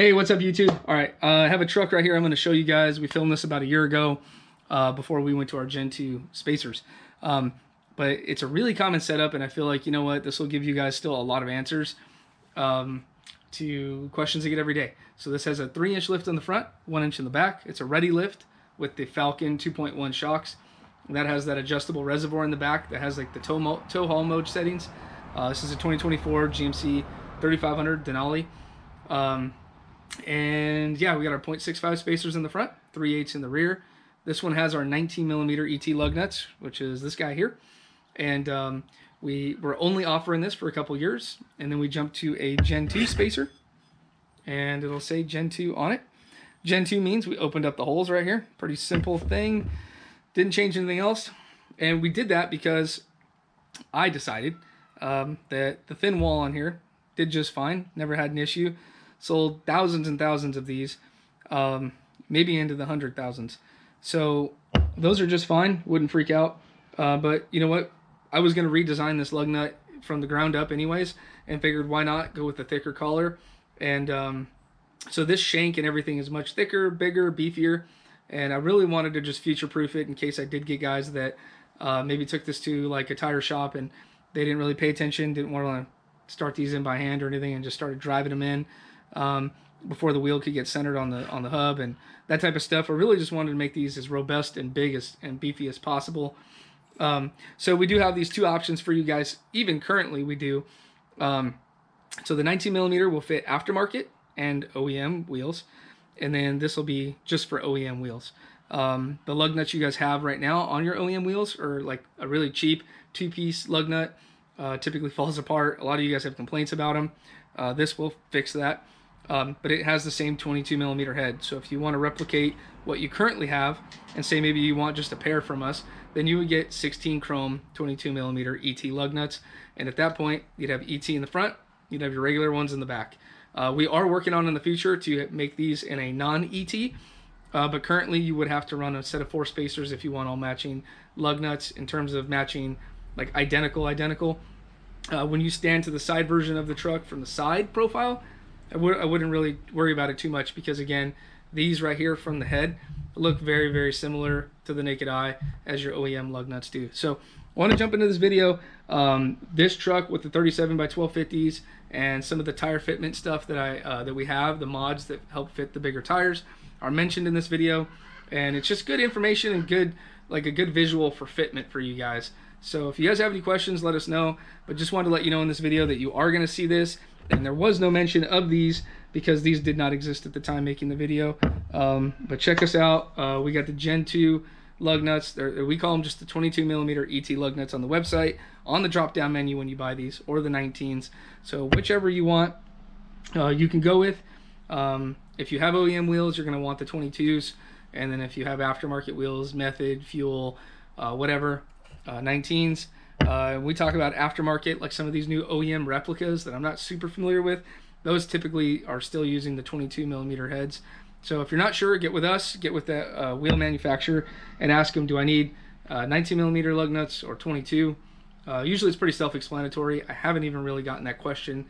Hey, what's up YouTube? All right, I have a truck right here I'm going to show you guys. We filmed this about a year ago before we went to our Gen 2 Spacers. But it's a really common setup, and I feel like, you know what, this will give you guys still a lot of answers to questions you get every day. So this has a 3-inch lift on the front, 1 inch in the back. It's a Readylift with the Falcon 2.1 shocks. And that has that adjustable reservoir in the back that has like the tow haul mode settings. This is a 2024 GMC 3500 Denali. And yeah, we got our 0.65 spacers in the front, 3/8 in the rear. This one has our 19mm ET lug nuts, which is this guy here. And we were only offering this for a couple years, and then we jumped to a Gen 2 spacer, and it'll say Gen 2 on it. Gen 2 means we opened up the holes right here. Pretty simple thing. Didn't change anything else. And we did that because I decided that the thin wall on here did just fine. Never had an issue. Sold thousands and thousands of these, maybe into the 100,000s. So those are just fine. Wouldn't freak out. But you know what? I was going to redesign this lug nut from the ground up anyways, and figured why not go with a thicker collar. And so this shank and everything is much thicker, bigger, beefier. And I really wanted to just future-proof it in case I did get guys that maybe took this to like a tire shop and they didn't really pay attention, didn't want to start these in by hand or anything, and just started driving them in before the wheel could get centered on the hub and that type of stuff. I really just wanted to make these as robust and big and beefy as possible. So we do have these two options for you guys. Even currently we do. So the 19mm will fit aftermarket and OEM wheels, and then this will be just for OEM wheels. The lug nuts you guys have right now on your OEM wheels are like a really cheap 2-piece lug nut. Typically falls apart. A lot of you guys have complaints about them. This will fix that. But it has the same 22mm head. So if you want to replicate what you currently have, and say maybe you want just a pair from us, then you would get 16 chrome 22mm ET lug nuts. And at that point, you'd have ET in the front, you'd have your regular ones in the back. We are working on in the future to make these in a non-ET, but currently you would have to run a set of 4 spacers if you want all matching lug nuts in terms of matching like identical. When you stand to the side version of the truck from the side profile, I wouldn't really worry about it too much, because again, these right here from the head look very, very similar to the naked eye as your OEM lug nuts do. So I want to jump into this video. This truck with the 37x1250s and some of the tire fitment stuff that we have, the mods that help fit the bigger tires, are mentioned in this video, and it's just good information and a good visual for fitment for you guys. So if you guys have any questions, let us know. But just wanted to let you know in this video that you are going to see this, and there was no mention of these because these did not exist at the time making the video. But check us out. We got the Gen 2 lug nuts. We call them just the 22mm ET lug nuts on the website, on the drop-down menu when you buy these, or the 19s. So whichever you want, you can go with. If you have OEM wheels, you're going to want the 22s. And then if you have aftermarket wheels, Method, Fuel, whatever, 19s. We talk about aftermarket, like some of these new OEM replicas that I'm not super familiar with. Those typically are still using the 22mm heads. So if you're not sure, get with us, get with the wheel manufacturer, and ask them, do I need 19mm lug nuts or 22? Usually it's pretty self-explanatory. I haven't even really gotten that question,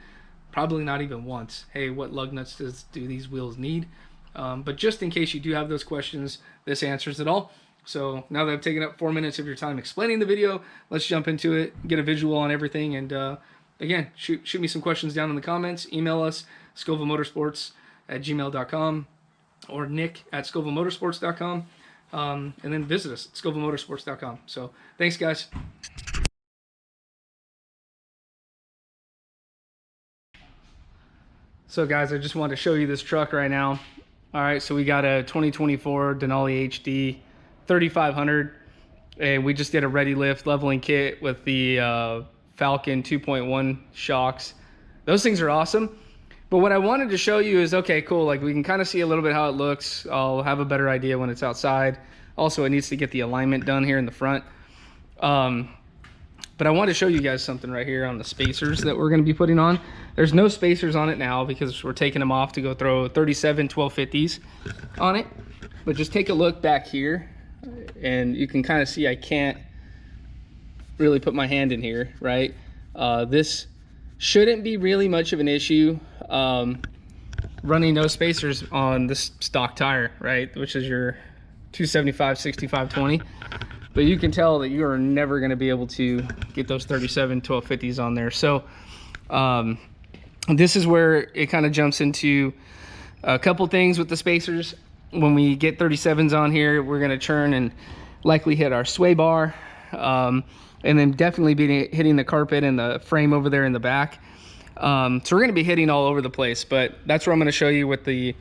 probably not even once. Hey, what lug nuts do these wheels need? But just in case you do have those questions, this answers it all. So now that I've taken up 4 minutes of your time explaining the video, let's jump into it, get a visual on everything, and again, shoot me some questions down in the comments. Email us, scovelmotorsports@gmail.com or nick@scovelmotorsports.com, and then visit us at scovelmotorsports.com. So thanks, guys. So guys, I just wanted to show you this truck right now. All right, so we got a 2024 Denali HD 3500, and we just did a Readylift leveling kit with the Falcon 2.1 shocks. Those things are awesome. But what I wanted to show you is, okay, cool, like we can kind of see a little bit how it looks. I'll have a better idea when it's outside. Also, it needs to get the alignment done here in the front. But I want to show you guys something right here on the spacers that we're going to be putting on. There's no spacers on it now because we're taking them off to go throw 37 1250s on it. But just take a look back here, and you can kind of see I can't really put my hand in here, right? This shouldn't be really much of an issue. running no spacers on this stock tire, right, which is your 275 65/20, but you can tell that you are never going to be able to get those 37 1250s on there. So this is where it kind of jumps into a couple things with the spacers. When we get 37s on here, we're going to churn and likely hit our sway bar, and then definitely be hitting the carpet and the frame over there in the back. So we're going to be hitting all over the place, but that's where I'm going to show you what the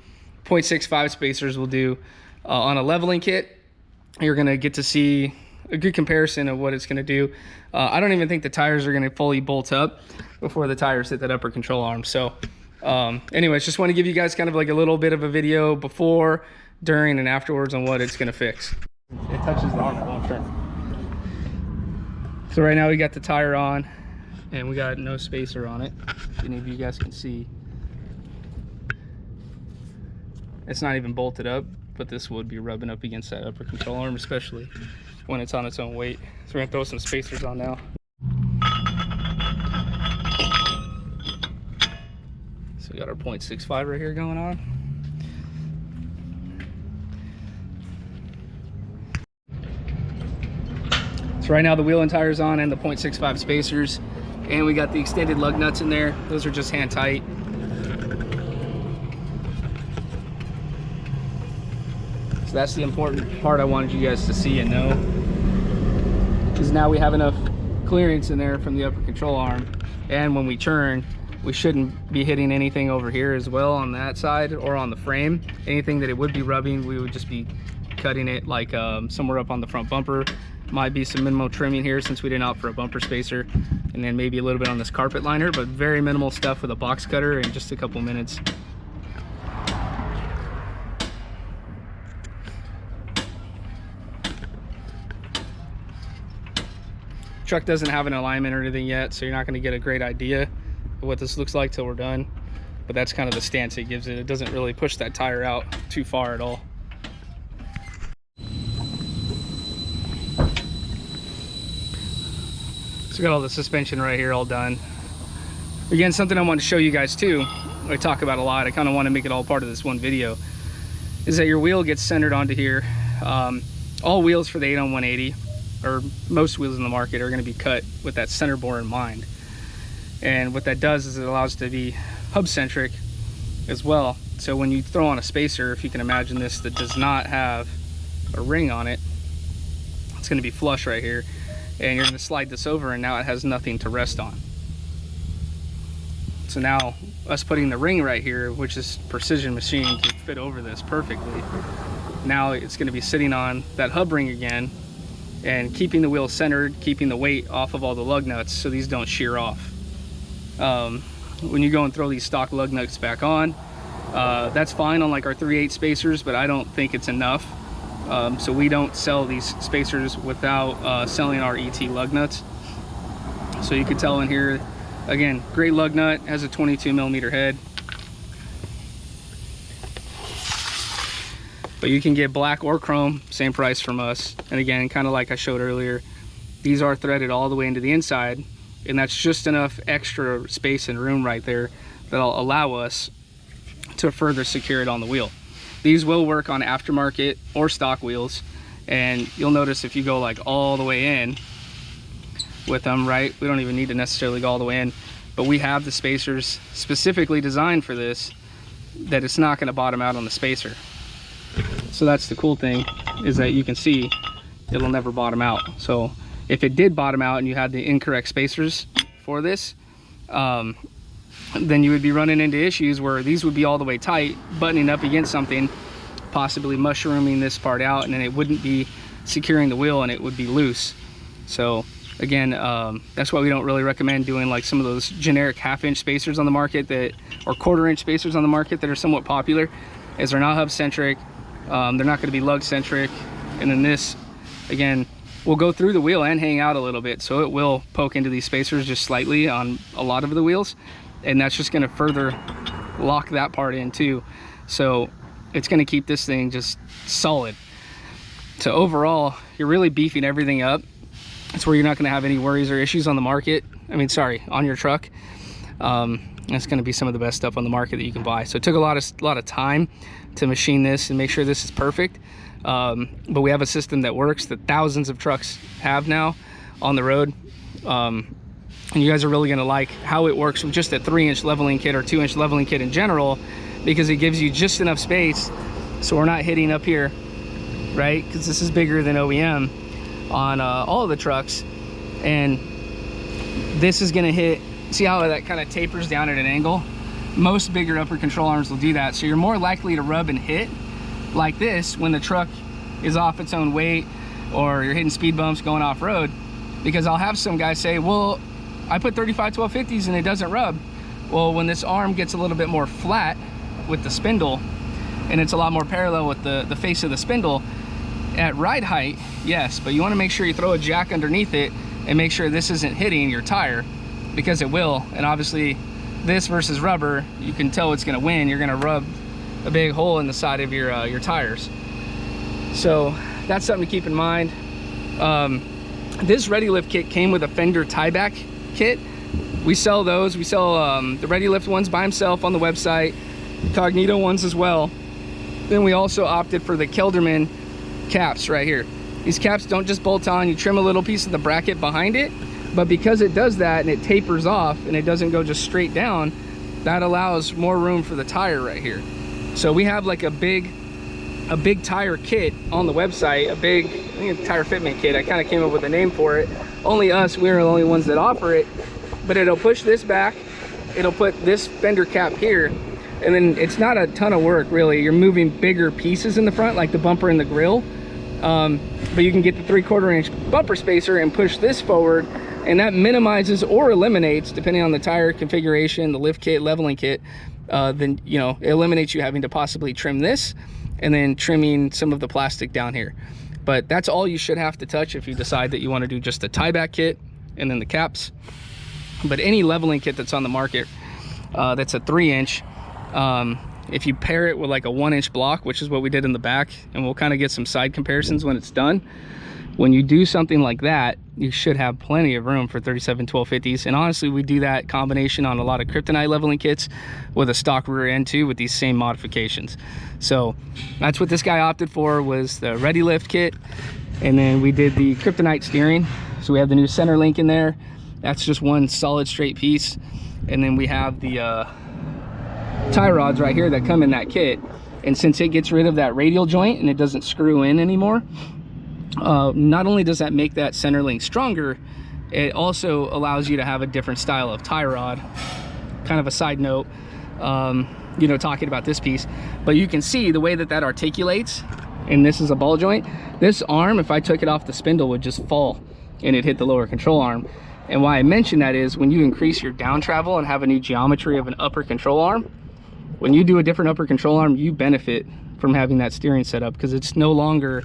0.65 spacers will do on a leveling kit. You're going to get to see a good comparison of what it's going to do. I don't even think the tires are going to fully bolt up before the tires hit that upper control arm. So anyways, just want to give you guys kind of like a little bit of a video before, during, and afterwards on what it's going to fix. It touches the arm, it won't turn. So right now we got the tire on and we got no spacer on it. If any of you guys can see, it's not even bolted up, but this would be rubbing up against that upper control arm, especially when it's on its own weight. So we're gonna throw some spacers on now. So we got our 0.65 right here going on. So right now the wheel and tires on and the 0.65 spacers, and we got the extended lug nuts in there. Those are just hand tight. So that's the important part I wanted you guys to see and know, is now we have enough clearance in there from the upper control arm, and when we churn, we shouldn't be hitting anything over here as well on that side or on the frame. Anything that it would be rubbing, we would just be cutting it like somewhere up on the front bumper. Might be some minimal trimming here since we didn't opt for a bumper spacer, and then maybe a little bit on this carpet liner, but very minimal stuff with a box cutter in just a couple minutes. Truck doesn't have an alignment or anything yet, so you're not going to get a great idea of what this looks like till we're done, but that's kind of the stance it gives it. It doesn't really push that tire out too far at all. So we got all the suspension right here all done. Again, something I want to show you guys too, I talk about a lot, I kind of want to make it all part of this one video, is that your wheel gets centered onto here. All wheels for the 8-on-180, or most wheels in the market, are going to be cut with that center bore in mind. And what that does is it allows it to be hub centric as well. So when you throw on a spacer, if you can imagine this, that does not have a ring on it, it's going to be flush right here, and you're going to slide this over and now it has nothing to rest on. So now us putting the ring right here, which is precision machined to fit over this perfectly, now it's going to be sitting on that hub ring again and keeping the wheel centered, keeping the weight off of all the lug nuts so these don't shear off. When you go and throw these stock lug nuts back on, that's fine on like our 3/8 spacers, but I don't think it's enough. So we don't sell these spacers without selling our ET lug nuts. So you can tell in here, again, great lug nut, has a 22mm head. But you can get black or chrome, same price from us. And again, kind of like I showed earlier, these are threaded all the way into the inside, and that's just enough extra space and room right there that'll allow us to further secure it on the wheel. These will work on aftermarket or stock wheels, and you'll notice if you go like all the way in with them, right, we don't even need to necessarily go all the way in, but we have the spacers specifically designed for this, that it's not going to bottom out on the spacer. So that's the cool thing, is that you can see it'll never bottom out. So if it did bottom out and you had the incorrect spacers for this, then you would be running into issues where these would be all the way tight, buttoning up against something, possibly mushrooming this part out, and then it wouldn't be securing the wheel and it would be loose. So again, that's why we don't really recommend doing like some of those generic 1/2-inch spacers on the market, that, or 1/4-inch spacers on the market that are somewhat popular, is they're not hub centric, they're not going to be lug centric, and then this, again, will go through the wheel and hang out a little bit, so it will poke into these spacers just slightly on a lot of the wheels, and that's just going to further lock that part in too. So it's going to keep this thing just solid. So overall, you're really beefing everything up. It's where you're not going to have any worries or issues on the market. I mean, sorry, on your truck. That's going to be some of the best stuff on the market that you can buy. So it took a lot of time to machine this and make sure this is perfect. But we have a system that works, that thousands of trucks have now on the road. And you guys are really going to like how it works with just a 3-inch leveling kit or 2-inch leveling kit in general, because it gives you just enough space so we're not hitting up here, right? Because this is bigger than OEM on all of the trucks. And this is going to hit, see how that kind of tapers down at an angle? Most bigger upper control arms will do that. So you're more likely to rub and hit like this when the truck is off its own weight, or you're hitting speed bumps going off road. Because I'll have some guys say, well, I put 35 1250s and it doesn't rub. Well, when this arm gets a little bit more flat with the spindle, and it's a lot more parallel with the face of the spindle, at ride height, yes, but you want to make sure you throw a jack underneath it and make sure this isn't hitting your tire, because it will. And obviously this versus rubber, you can tell it's going to win. You're going to rub a big hole in the side of your tires. So that's something to keep in mind. This Readylift kit came with a fender tieback kit. We sell those. We sell the Readylift ones by himself on the website, Cognito ones as well. Then we also opted for the Kelderman caps right here. These caps don't just bolt on, you trim a little piece of the bracket behind it, but because it does that and it tapers off and it doesn't go just straight down, that allows more room for the tire right here. So we have like a big tire kit on the website, I think a tire fitment kit. I kind of came up with a name for it. Only us, we're the only ones that offer it. But it'll push this back, it'll put this fender cap here, and then it's not a ton of work really. You're moving bigger pieces in the front, like the bumper and the grill, but you can get the 3/4 inch bumper spacer and push this forward, and that minimizes or eliminates, depending on the tire configuration, the lift kit, leveling kit, then you know, it eliminates you having to possibly trim this and then trimming some of the plastic down here. But that's all you should have to touch if you decide that you want to do just a tieback kit and then the caps. But any leveling kit that's on the market that's a 3-inch, if you pair it with like a 1-inch block, which is what we did in the back, and we'll kind of get some side comparisons when it's done. When you do something like that, you should have plenty of room for 37 1250s. And honestly, we do that combination on a lot of kryptonite leveling kits with a stock rear end too, with these same modifications. So that's what this guy opted for, was the Readylift kit. And then we did the kryptonite steering. So we have the new center link in there. That's just one solid straight piece. And then we have the tie rods right here that come in that kit. And since it gets rid of that radial joint and it doesn't screw in anymore, not only does that make that center link stronger, it also allows you to have a different style of tie rod. Kind of a side note, you know, talking about this piece, but you can see the way that that articulates, and this is a ball joint. This arm, if I took it off the spindle, would just fall and it hit the lower control arm. And why I mention that is when you increase your down travel and have a new geometry of an upper control arm, when you do a different upper control arm, you benefit from having that steering set up, because it's no longer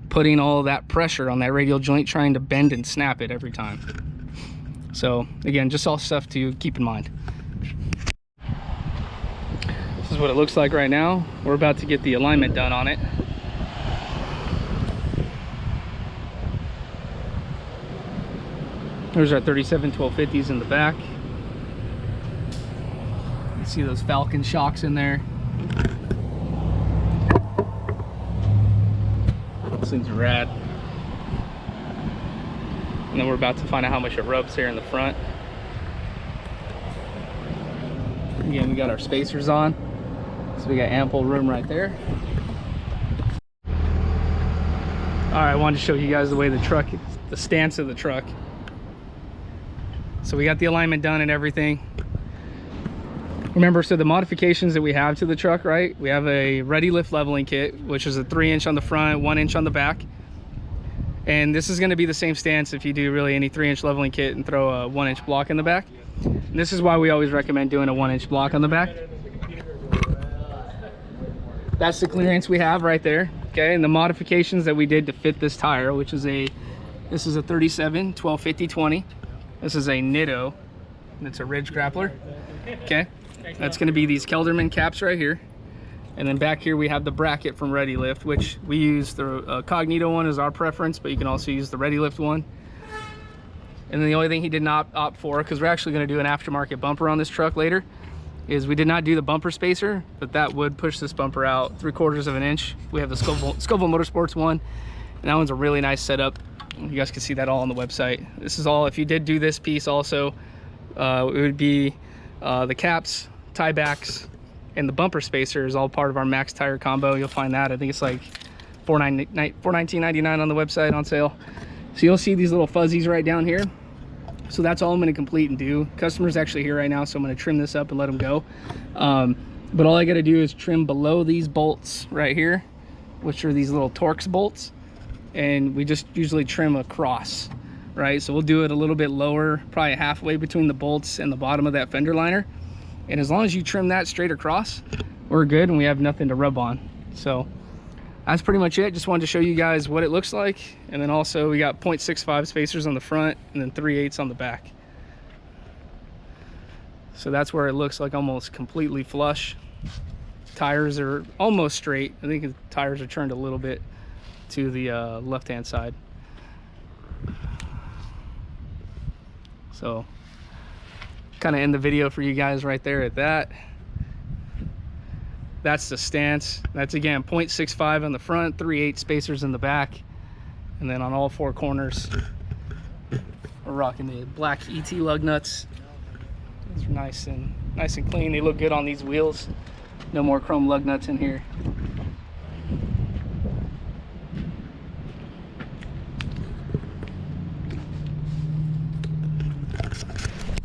putting all that pressure on that radial joint trying to bend and snap it every time. So again, just all stuff to keep in mind. This is what it looks like right now. We're about to get the alignment done on it. There's our 37 1250s in the back. You see those Falcon shocks in there. Those things are rad. And then we're about to find out how much it rubs here in the front. Again, we got our spacers on, so we got ample room right there. All right, I wanted to show you guys the way the truck, the stance of the truck. So we got the alignment done and everything. Remember, so the modifications that we have to the truck, right? We have a Readylift leveling kit, which is a 3-inch on the front, 1-inch on the back. And this is going to be the same stance if you do really any 3-inch leveling kit and throw a 1-inch block in the back. And this is why we always recommend doing a 1-inch block on the back. That's the clearance we have right there. Okay, and the modifications that we did to fit this tire, which is this is a 37 1250/20. This is a Nitto, and it's a ridge grappler. Okay, that's going to be these Kelderman caps right here. And then back here we have the bracket from Readylift, which we use the Cognito one as our preference, but you can also use the Readylift one. And then the only thing he did not opt for, because we're actually going to do an aftermarket bumper on this truck later, is we did not do the bumper spacer, but that would push this bumper out 3/4 of an inch. We have the Scovel Motorsports one, and that one's a really nice setup. You guys can see that all on the website. This is all, if you did do this piece also, it would be the caps, tie backs, and the bumper spacer is all part of our max tire combo. You'll find that, I think it's like $14.99 on the website on sale. So you'll see these little fuzzies right down here. So that's all I'm going to complete and do. Customer's actually here right now, so I'm going to trim this up and let him go. But all I got to do is trim below these bolts right here, which are these little Torx bolts, and we just usually trim across, right? So we'll do it a little bit lower, probably halfway between the bolts and the bottom of that fender liner. And as long as you trim that straight across, we're good and we have nothing to rub on. So that's pretty much it. Just wanted to show you guys what it looks like. And then also we got 0.65 spacers on the front and then 3/8 on the back. So that's where it looks like almost completely flush. Tires are almost straight. I think the tires are turned a little bit to the left-hand side. So kind of end the video for you guys right there at that. That's the stance. That's again 0.65 on the front, 3/8 spacers in the back, and then on all four corners we're rocking the black ET lug nuts. Those are nice and clean. They look good on these wheels. No more chrome lug nuts in here.